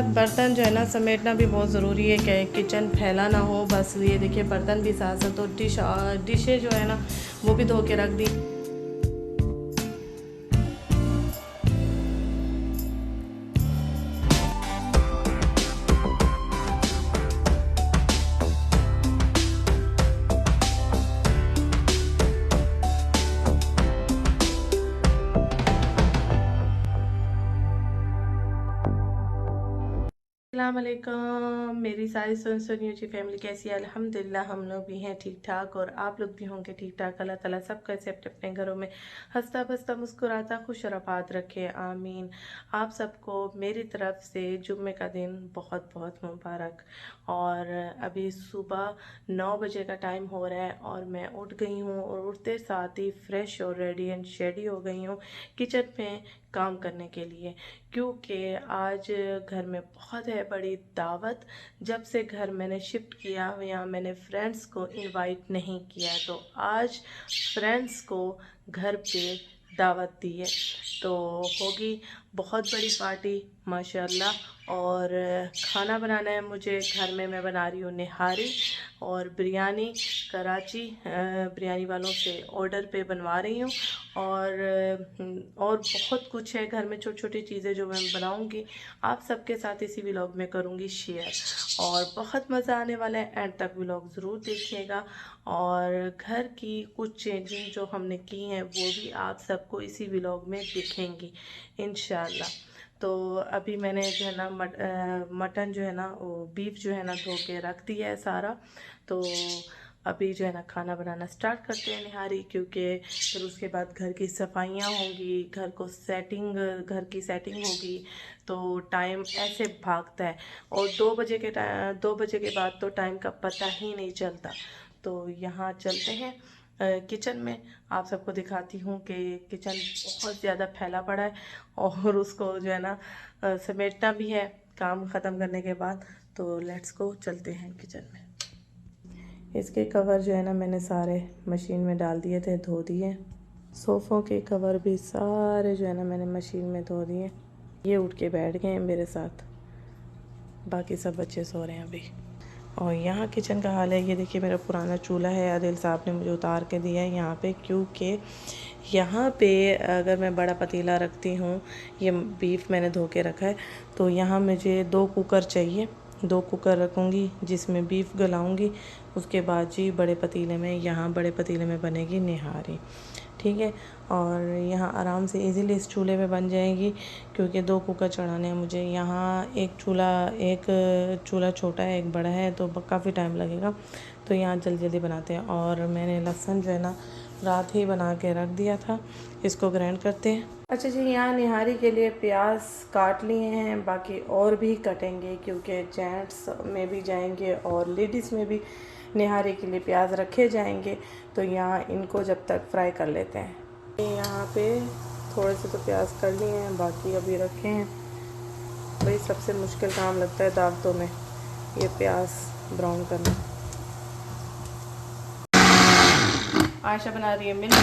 साथ बर्तन जो है ना समेटना भी बहुत ज़रूरी है कि किचन फैला ना हो। बस ये देखिए बर्तन भी साथ साथ, तो डिशें जो है ना वो भी धो के रख दी। अस्सलाम वालेकुम, मेरी सारी सुनियोची फैमिली कैसी है? अल्हम्दुलिल्लाह हम लोग भी हैं ठीक ठाक और आप लोग भी होंगे ठीक ठाक। अल्लाह ताला सब कैसे अपने अपने घरों में हंसता बसता मुस्कुराता खुश और आबाद रखे, आमीन। आप सबको मेरी तरफ से जुम्मे का दिन बहुत बहुत मुबारक। और अभी सुबह 9 बजे का टाइम हो रहा है और मैं उठ गई हूँ और उठते साथ ही फ्रेश और रेडी एंड शेडी हो गई हूँ किचन में काम करने के लिए, क्योंकि आज घर में बहुत है बड़ी दावत। जब से घर मैंने शिफ्ट किया या मैंने फ्रेंड्स को इनवाइट नहीं किया, तो आज फ्रेंड्स को घर पे दावत दी है, तो होगी बहुत बड़ी पार्टी माशाल्लाह। और खाना बनाना है मुझे घर में, मैं बना रही हूँ निहारी और बिरयानी, कराची बिरयानी वालों से ऑर्डर पे बनवा रही हूँ। और बहुत कुछ है घर में, छोटी छोटी चीज़ें जो मैं बनाऊँगी आप सबके साथ इसी व्लॉग में करूँगी शेयर, और बहुत मज़ा आने वाला है। एंड तक व्लॉग ज़रूर देखिएगा। और घर की कुछ चेंजिंग जो हमने की हैं वो भी आप सबको इसी व्लॉग में दिखेंगी इंशाल्लाह। तो अभी मैंने जो है ना मटन जो है ना वो बीफ जो है ना धो के रख दिया है सारा। तो अभी जो है ना खाना बनाना स्टार्ट करते हैं निहारी, क्योंकि फिर उसके बाद घर की सफाइयाँ होंगी, घर की सेटिंग होगी, तो टाइम ऐसे भागता है। और 2 बजे के बाद तो टाइम का पता ही नहीं चलता। तो यहाँ चलते हैं किचन में, आप सबको दिखाती हूँ कि किचन बहुत ज़्यादा फैला पड़ा है और उसको जो है ना समेटना भी है काम ख़त्म करने के बाद। तो लेट्स गो, चलते हैं किचन में। इसके कवर जो है ना मैंने सारे मशीन में डाल दिए थे, धो दिए। सोफ़ों के कवर भी सारे जो है ना मैंने मशीन में धो दिए। ये उठ के बैठ गए हैं मेरे साथ, बाकी सब बच्चे सो रहे हैं अभी। और यहाँ किचन का हाल है, ये देखिए मेरा पुराना चूल्हा है, आदिल साहब ने मुझे उतार के दिया है यहाँ पे, क्योंकि यहाँ पे अगर मैं बड़ा पतीला रखती हूँ, ये बीफ मैंने धो के रखा है, तो यहाँ मुझे 2 कुकर चाहिए। 2 कुकर रखूँगी जिसमें बीफ गलाऊँगी, उसके बाद जी बड़े पतीले में, यहाँ बड़े पतीले में बनेगी निहारी, ठीक है। और यहाँ आराम से इजीली इस चूल्हे में बन जाएगी, क्योंकि 2 कुकर चढ़ाने हैं मुझे। यहाँ एक चूल्हा छोटा है, एक बड़ा है, तो काफ़ी टाइम लगेगा। तो यहाँ जल्दी जल्दी बनाते हैं। और मैंने लहसुन जो है ना रात ही बना के रख दिया था, इसको ग्राइंड करते हैं। अच्छा जी, यहाँ निहारी के लिए प्याज काट लिए हैं, बाकी और भी कटेंगे, क्योंकि जेंट्स में भी जाएंगे और लेडीज़ में भी निहारी के लिए प्याज रखे जाएंगे। तो यहाँ इनको जब तक फ्राई कर लेते हैं। यहाँ पे थोड़े से तो प्याज कर लिए हैं, बाकी अभी रखे हैं। भाई सबसे मुश्किल काम लगता है दावतों में ये प्याज ब्राउन करना। आयशा बना रही है मिल्क।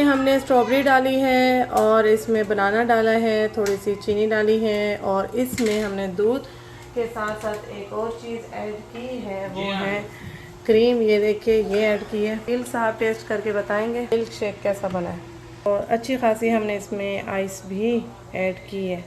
हमने स्ट्रॉबेरी डाली है और इसमें बनाना डाला है, थोड़ी सी चीनी डाली है, और इसमें हमने दूध के साथ साथ एक और चीज़ ऐड की है, वो है क्रीम। ये देखिए ये ऐड की है। दिल साहब टेस्ट करके बताएंगे मिल्क शेक कैसा बना है। और अच्छी खासी हमने इसमें आइस भी ऐड की है।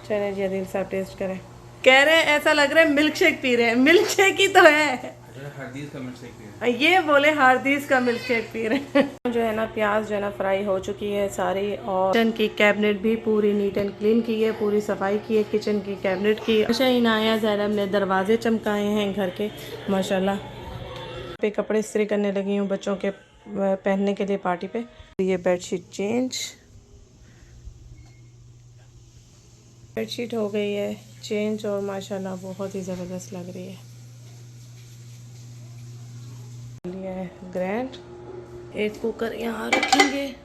चले जी दिल साहब टेस्ट करें। कह रहे हैं ऐसा लग रहा है मिल्क शेक पी रहे हैं। मिल्क शेक ही तो है, हार्दीज का मिल्क शेक पी रहे हैं। ये बोले हार्दीज का मिल्क शेक पी रहे हैं। जो है ना प्याज जो है ना फ्राई हो चुकी है सारी, और किचन की कैबिनेट भी पूरी नीट एंड क्लीन की है, पूरी सफाई की है किचन की कैबिनेट की। अच्छा इनाया ज़ैनब ने दरवाजे चमकाए हैं घर के माशाल्लाह। पे कपड़े इस्त्री करने लगी हूँ बच्चों के पहनने के लिए पार्टी पे। ये बेडशीट हो गई है चेंज, और माशाल्लाह बहुत ही ज़बरदस्त लग रही है। लिया है ग्रैंड, एक कुकर यहाँ रखेंगे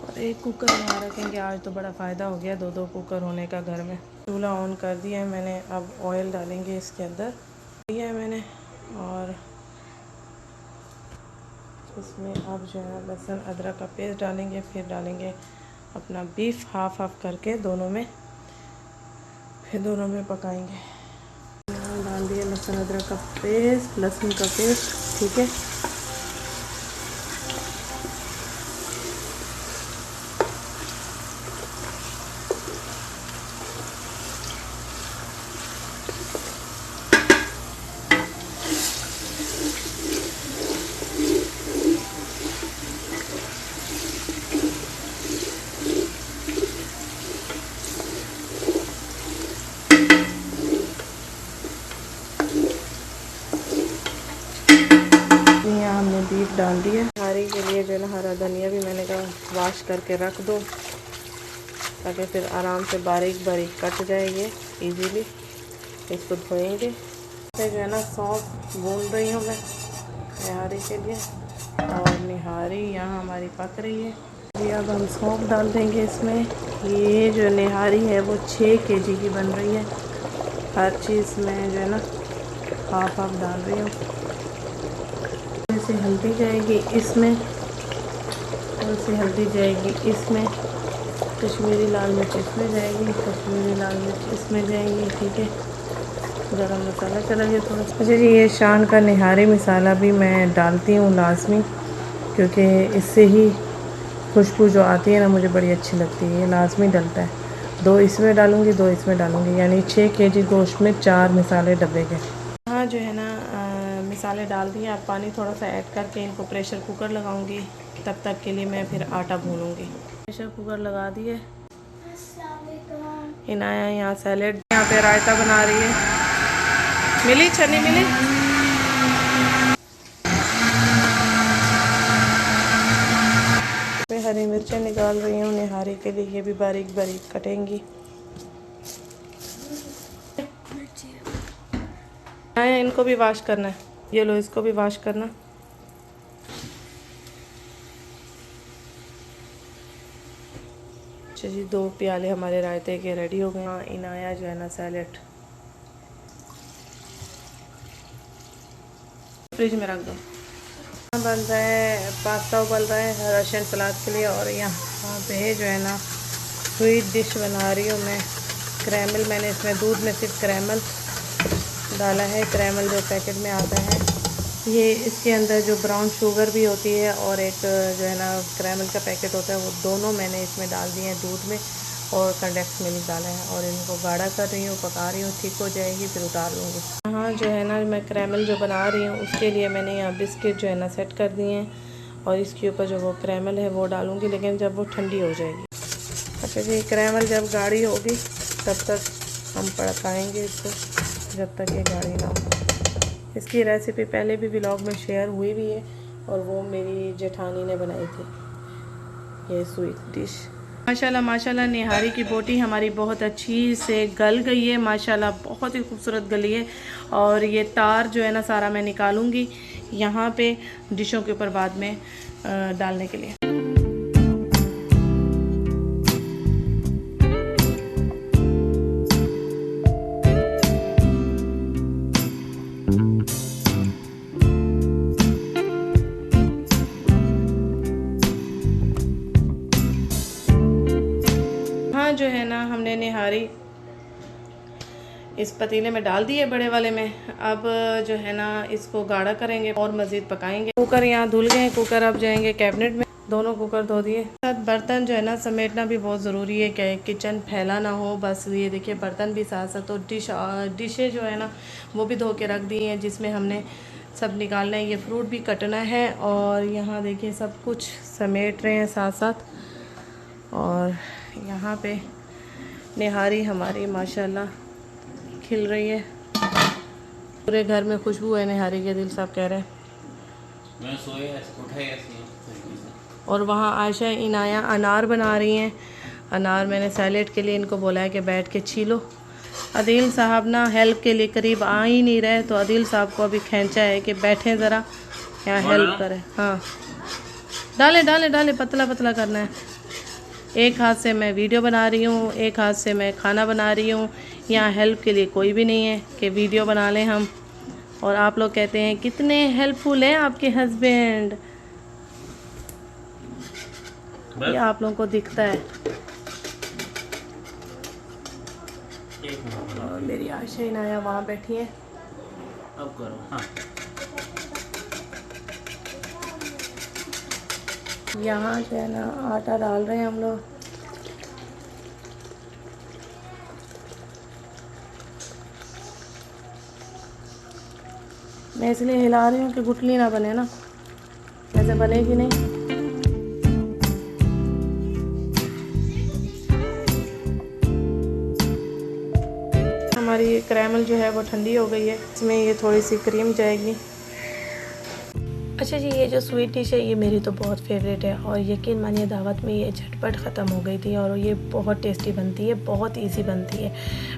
और एक कुकर यहाँ रखेंगे। आज तो बड़ा फ़ायदा हो गया 2-2 कुकर होने का घर में। चूल्हा ऑन कर दिया है मैंने, अब ऑयल डालेंगे इसके अंदर, दिया है मैंने। और इसमें अब जो है लहसुन अदरक का पेस्ट डालेंगे, फिर डालेंगे अपना बीफ हाफ हाफ करके दोनों में, फिर दोनों में पकाएंगे। डाल दिया लहसुन अदरक का पेस्ट, लहसुन का पेस्ट, ठीक है। हमने बीफ डाल दिया। हरी के लिए जो है ना हरा धनिया भी मैंने कहा वॉश करके रख दो, ताकि फिर आराम से बारीक बारीक कट जाए ये इजीली। इसको धोएंगे। जो है ना सौंफ भून रही हूँ मैं निहारी के लिए, और निहारी यहाँ हमारी पक रही है। अभी अब हम सौंफ डाल देंगे इसमें। ये जो निहारी है वो 6 kg की बन रही है। हर चीज़ में जो है ना हाफ हाफ डाल रही हूँ। से हल्दी जाएगी इसमें, और से हल्दी जाएगी इसमें, कश्मीरी लाल मिर्च इसमें जाएगी, कश्मीरी लाल मिर्च इसमें जाएगी, ठीक है। गरम मसाला चला गया थोड़ा सा। अच्छा जी, ये शान का निहारी मसाला भी मैं डालती हूँ लाजमी, क्योंकि इससे ही खुशबू जो आती है ना मुझे बड़ी अच्छी लगती है। ये लाजमी डलता है। 2 इसमें डालूँगी, 2 इसमें डालूँगी, यानी 6 kg गोश्त में 4 मसाले डब्बे के। हाँ जो है ना मसाले डाल दिए। अब पानी थोड़ा सा ऐड करके इनको प्रेशर कुकर लगाऊंगी। तब तक के लिए मैं फिर आटा भूनूंगी। प्रेशर कुकर लगा दिए। इनाया यहाँ सैलेड, यहाँ पे रायता बना रही है। मिली चनी मिली। मैं हरी मिर्चें निकाल रही हूँ निहारी के लिए, ये भी बारीक बारीक कटेंगी। इनको भी वॉश करना है। ये लो, इसको भी वॉश करना। अच्छा जी, 2 प्याले हमारे रायते के रेडी हो गए। हाँ, इनाया जो है ना सैलेड फ्रिज में रख दो। बन रहा है पास्ता, उबल रहा है रशियन सलाद के लिए। और यहाँ पे जो है ना स्वीट डिश बना रही हूँ मैं। क्रैमल, मैंने इसमें दूध में सिर्फ क्रैमल डाला है। क्रैमल जो पैकेट में आता है, ये इसके अंदर जो ब्राउन शुगर भी होती है और एक जो है ना क्रैमल का पैकेट होता है, वो दोनों मैंने इसमें डाल दिए हैं दूध में, और कंडेंस मिल्क डाला है। और इनको गाढ़ा कर रही हूँ, पका रही हूँ, ठीक हो जाएगी फिर उतार लूँगी। हाँ जो है ना मैं क्रैमल जो बना रही हूँ उसके लिए मैंने यहाँ बिस्किट जो है ना सेट कर दिए हैं, और इसके ऊपर जो वो क्रैमल है वो डालूँगी, लेकिन जब वो ठंडी हो जाएगी। अच्छा जी, क्रैमल जब गाढ़ी होगी तब तक हम पकाएँगे इसको, जब तक ये गाढ़ी ना हो। इसकी रेसिपी पहले भी व्लॉग में शेयर हुई भी है, और वो मेरी जेठानी ने बनाई थी ये स्वीट डिश। माशाल्लाह माशाल्लाह निहारी की बोटी हमारी बहुत अच्छी से गल गई है। माशाल्लाह बहुत ही खूबसूरत गली है। और ये तार जो है ना सारा मैं निकालूंगी यहाँ पे डिशों के ऊपर बाद में डालने के लिए। जो है ना हमने निहारी इस पतीले में डाल दी है, बड़े वाले में। अब जो है ना इसको गाढ़ा करेंगे और मज़ीद पकाएंगे। कुकर यहाँ धुल गए, कुकर अब जाएंगे कैबिनेट में। दोनों कुकर धो दिए। साथ बर्तन जो है ना समेटना भी बहुत ज़रूरी है कि किचन फैला ना हो। बस ये देखिए बर्तन भी साथ साथ, तो डिशें जो है ना वो भी धो के रख दी हैं, जिसमें हमने सब निकालना है। ये फ्रूट भी कटना है, और यहाँ देखिए सब कुछ समेट रहे हैं साथ साथ। और यहाँ पे निहारी हमारी माशाल्लाह खिल रही है। पूरे घर में खुशबू है निहारी के, दिल साहब कह रहे हैं। मैं सोया उठा ऐसे। और वहाँ आयशा इनाया अनार बना रही हैं। अनार मैंने सैलेड के लिए इनको बोला है कि बैठ के छीलो। अदील साहब ना हेल्प के लिए करीब आ ही नहीं रहे, तो अदील साहब को अभी खींचा है कि बैठें ज़रा यहाँ हेल्प करें। हाँ डाले डाले डाले, पतला पतला करना है। एक हाथ से मैं वीडियो बना रही हूँ, एक हाथ से मैं खाना बना रही हूँ। यहाँ हेल्प के लिए कोई भी नहीं है कि वीडियो बना लें हम। और आप लोग कहते हैं कितने हेल्पफुल हैं आपके हस्बैंड। ये आप लोगों को दिखता है। एक मिनट और मेरी आशा इनाया वहाँ बैठी है। अब करो। हाँ यहाँ जो है ना आटा डाल रहे हैं हम लोग। मैं इसलिए हिला रही हूँ कि गुठली ना बने ना, ऐसे बनेगी नहीं। हमारी ये कैरेमल जो है वो ठंडी हो गई है, इसमें ये थोड़ी सी क्रीम जाएगी। अच्छा जी, ये जो स्वीट डिश है ये मेरी तो बहुत फेवरेट है और यकीन मानिए दावत में ये झटपट ख़त्म हो गई थी और ये बहुत टेस्टी बनती है, बहुत इजी बनती है।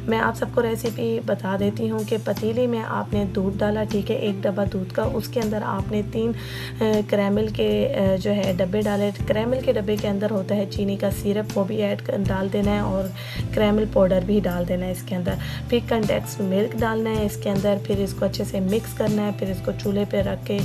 मैं आप सबको रेसिपी बता देती हूँ कि पतीली में आपने दूध डाला, ठीक है, 1 डब्बा दूध का, उसके अंदर आपने 3 कैरेमल के जो है डब्बे डाले। कैरेमल के डब्बे के अंदर होता है चीनी का सिरप, वो भी डाल देना है और कैरेमल पाउडर भी डाल देना है इसके अंदर। फिर कंडेंस्ड मिल्क डालना है इसके अंदर, फिर इसको अच्छे से मिक्स करना है। फिर इसको चूल्हे पर रख के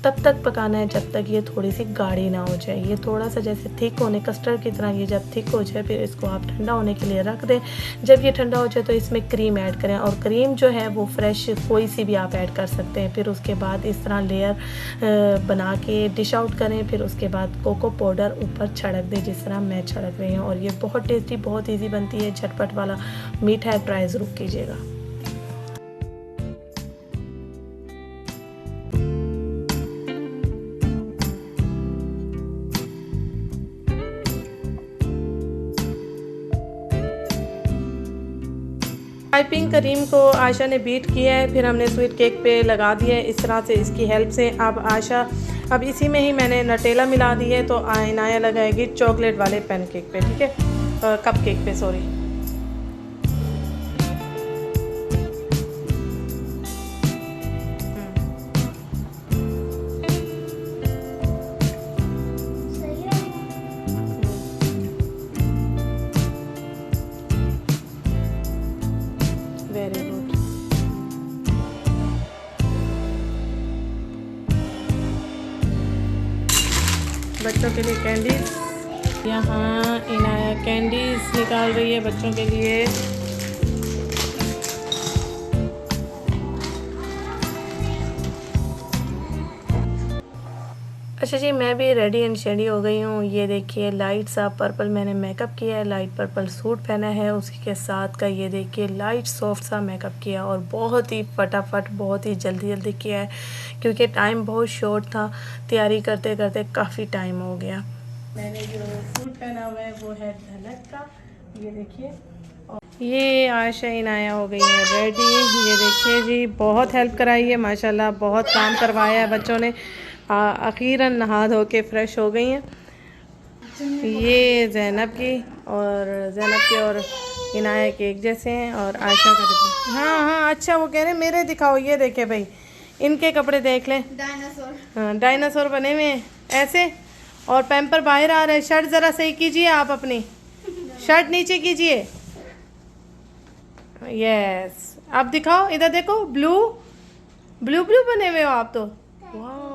तब तक पकाना है जब तक ये थोड़ी सी गाढ़ी ना हो जाए। ये थोड़ा सा जैसे थिक होने, कस्टर्ड की तरह ये जब थिक हो जाए फिर इसको आप ठंडा होने के लिए रख दें। जब ये ठंडा हो जाए तो इसमें क्रीम ऐड करें और क्रीम जो है वो फ्रेश कोई सी भी आप ऐड कर सकते हैं। फिर उसके बाद इस तरह लेयर बना के डिश आउट करें। फिर उसके बाद कोको पाउडर ऊपर छिड़क दें जिस तरह मैं छिड़क रही हूँ और ये बहुत टेस्टी, बहुत ईजी बनती है, झटपट वाला मीठा है, ट्राई ज़रूर कीजिएगा। पाइपिंग क्रीम को आशा ने बीट किया है, फिर हमने स्वीट केक पे लगा दिया है इस तरह से इसकी हेल्प से। अब इसी में ही मैंने नटेला मिला दी है तो इनाया लगाएगी चॉकलेट वाले पैनकेक पे, ठीक है, कप केक पे, सॉरी। Very good. बच्चों के लिए कैंडीज, यहाँ इनाया कैंडीज निकाल रही है बच्चों के लिए। अच्छा जी, मैं भी रेडी एंड शेडी हो गई हूँ। ये देखिए लाइट सा पर्पल मैंने मेकअप किया है, लाइट पर्पल सूट पहना है, उसी के साथ का ये देखिए लाइट सॉफ्ट सा मेकअप किया और बहुत ही फटाफट, बहुत ही जल्दी जल्दी किया है क्योंकि टाइम बहुत शॉर्ट था, तैयारी करते करते काफ़ी टाइम हो गया। मैंने जो सूट पहना हुआ है वो है धनक का, ये देखिए। ये आशा इनाया हो गई है रेडी। ये देखिए जी, बहुत हेल्प कराई है माशाल्लाह, बहुत काम करवाया है बच्चों ने। अखीरन नहा धो के फ्रेश हो गई हैं। ये ज़ैनब की और इनाया के एक जैसे हैं और आशा का। हाँ हाँ, अच्छा वो कह रहे हैं मेरे दिखाओ। ये देखे भाई, इनके कपड़े देख लें, डायनासोर। हाँ, डायनासोर बने हुए हैं ऐसे और पैम्पर बाहर आ रहे हैं। शर्ट ज़रा सही कीजिए, आप अपनी शर्ट नीचे कीजिए। यस, अब दिखाओ, इधर देखो, ब्लू ब्लू ब्लू बने हुए हो आप तो। वाह,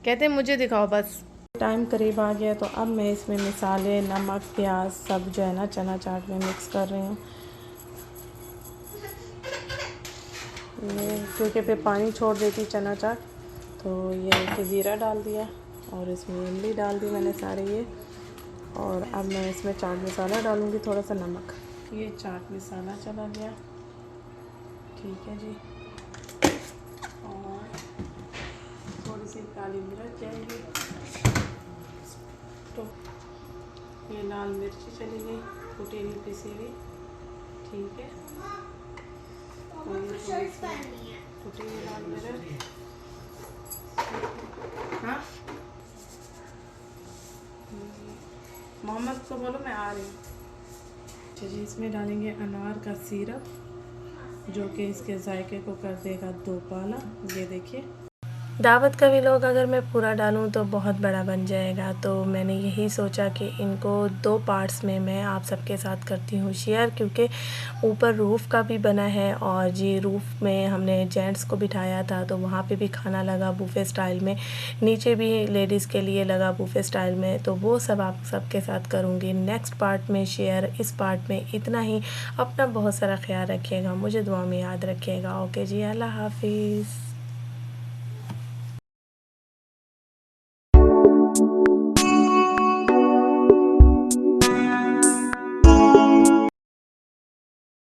कहते हैं मुझे दिखाओ बस। टाइम करीब आ गया तो अब मैं इसमें मसाले, नमक, प्याज सब जो है ना चना चाट में मिक्स कर रही हूँ। ये क्योंकि फिर पानी छोड़ देती चना चाट, तो ये ज़ीरा डाल दिया और इसमें इमली डाल दी मैंने सारे ये। और अब मैं इसमें चाट मसाला डालूँगी, थोड़ा सा नमक। ये चाट मसाला चला गया, ठीक है जी, और थोड़ी सी काली मिर्च जाएगी, तो ये लाल मिर्ची चली गई, कुटी हुई पिसी हुई, ठीक है, और ये कुटी हुई लाल मिर्च। हाँ, मोहम्मद को बोलो मैं आ रही हूँ। अच्छा जी, इसमें डालेंगे अनार का सिरप जो कि इसके जायके को कर देगा 2 पाला। ये देखिए, दावत का व्लॉग अगर मैं पूरा डालूँ तो बहुत बड़ा बन जाएगा, तो मैंने यही सोचा कि इनको 2 पार्ट्स में मैं आप सबके साथ करती हूँ शेयर, क्योंकि ऊपर रूफ़ का भी बना है और जी रूफ़ में हमने जेंट्स को बिठाया था तो वहाँ पे भी खाना लगा बुफ़े स्टाइल में, नीचे भी लेडीज़ के लिए लगा बुफ़े स्टाइल में, तो वो सब आप सबके साथ करूँगी नेक्स्ट पार्ट में शेयर। इस पार्ट में इतना ही। अपना बहुत सारा ख्याल रखिएगा, मुझे दुआ में याद रखिएगा। ओके जी, अल्लाह हाफिज़।